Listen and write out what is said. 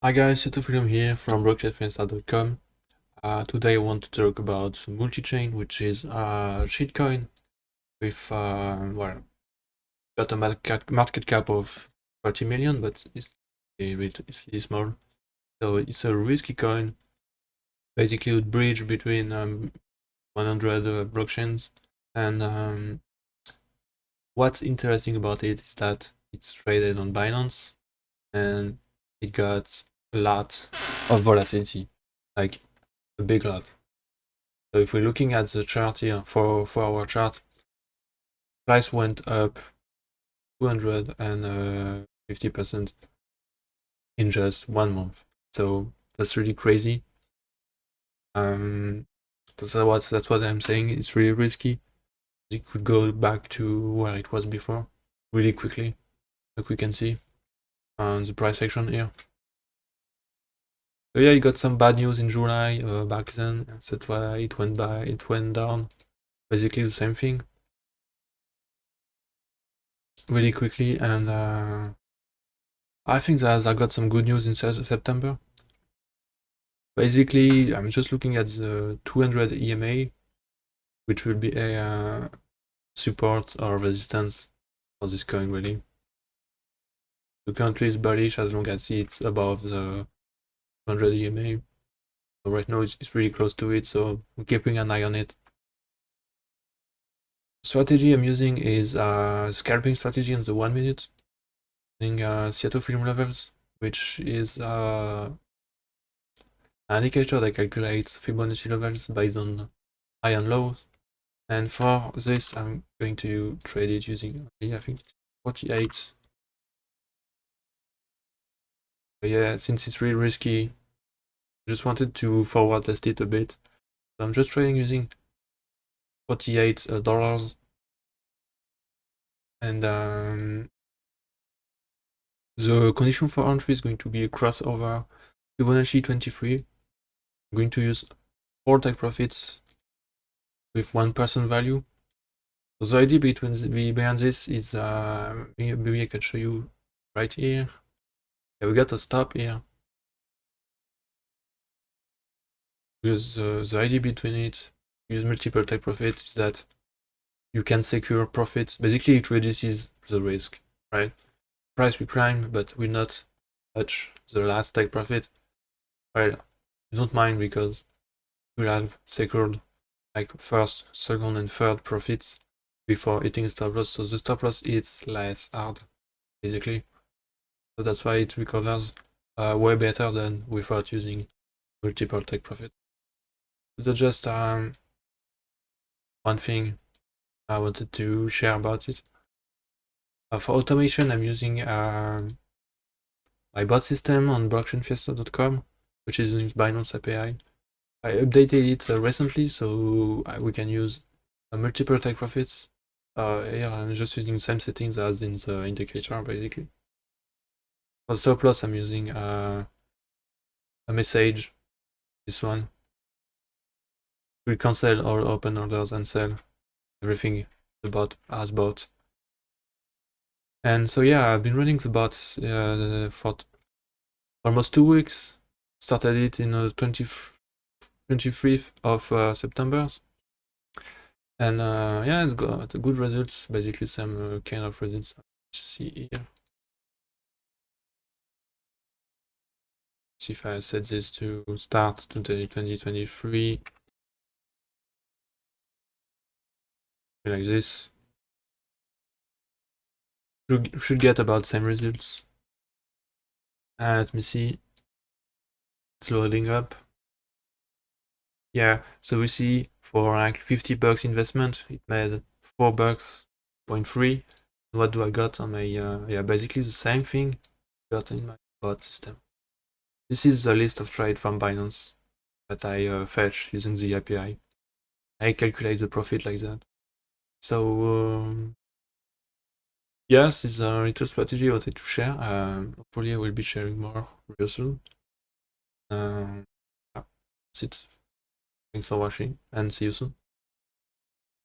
Hi guys, TradingView here from blockchainfinance.com. Today I want to talk about multi-chain, which is a shitcoin with got a market cap of 30 million, but it's really small. So it's a risky coin. Basically, it would bridge between 100 blockchains. And what's interesting about it is that it's traded on Binance, and it got a lot of volatility, like a big lot. So if we're looking at the chart here, for our chart, price went up 250% in just 1 month. So that's really crazy. That's what I'm saying. It's really risky. It could go back to where it was before really quickly, like we can see on the price action here. So yeah, you got some bad news in July back then. That's why it went down. Basically the same thing really quickly. And I think that I got some good news in September. Basically, I'm just looking at the 200 EMA, which will be a support or resistance for this coin really. The country is bullish as long as it's above the 200 EMA. So right now it's really close to it, so I'm keeping an eye on it. Strategy I'm using is scalping strategy on the 1 minute, using Seattle film levels, which is an indicator that calculates Fibonacci levels based on high and lows. And for this, I'm going to trade it using, I think, 48. But yeah, since it's really risky, I just wanted to forward test it a bit. So I'm just trading using $48. And the condition for entry is going to be a crossover Fibonacci 23. I'm going to use 4 take profits with 1% value. So the idea behind this is, maybe I can show you right here. Yeah, we got a stop here. Because the idea between it, use multiple take profits, is that you can secure profits. Basically, it reduces the risk, right? Price will climb, but will not touch the last take profit. Well, you don't mind because you'll have secured like first, second, and third profits before hitting stop loss. So the stop loss is less hard, basically. So that's why it recovers way better than without using multiple take profit. That's just one thing I wanted to share about it. For automation, I'm using my bot system on blockchainfiesta.com, which is using Binance API. I updated it recently, so we can use multiple take profits. Here I'm just using the same settings as in the indicator, basically. For stop loss, I'm using a message, this one. We cancel all open orders and sell everything the bot has bought. And so yeah, I've been running the bot for almost 2 weeks. Started it in the 23rd of September. And yeah, it's got good results, basically some kind of results. Let's see here. See if I set this to start 2023. Like this. Should get about the same results. Let me see. It's loading up. Yeah, so we see for like $50 investment, it made $4.3. What do I got on my, yeah, basically the same thing got in my bot system. This is the list of trade from Binance that I fetch using the API. I calculate the profit like that. So, yes, this is a little strategy I wanted to share. Hopefully I will be sharing more real soon. That's it. Thanks for watching and see you soon.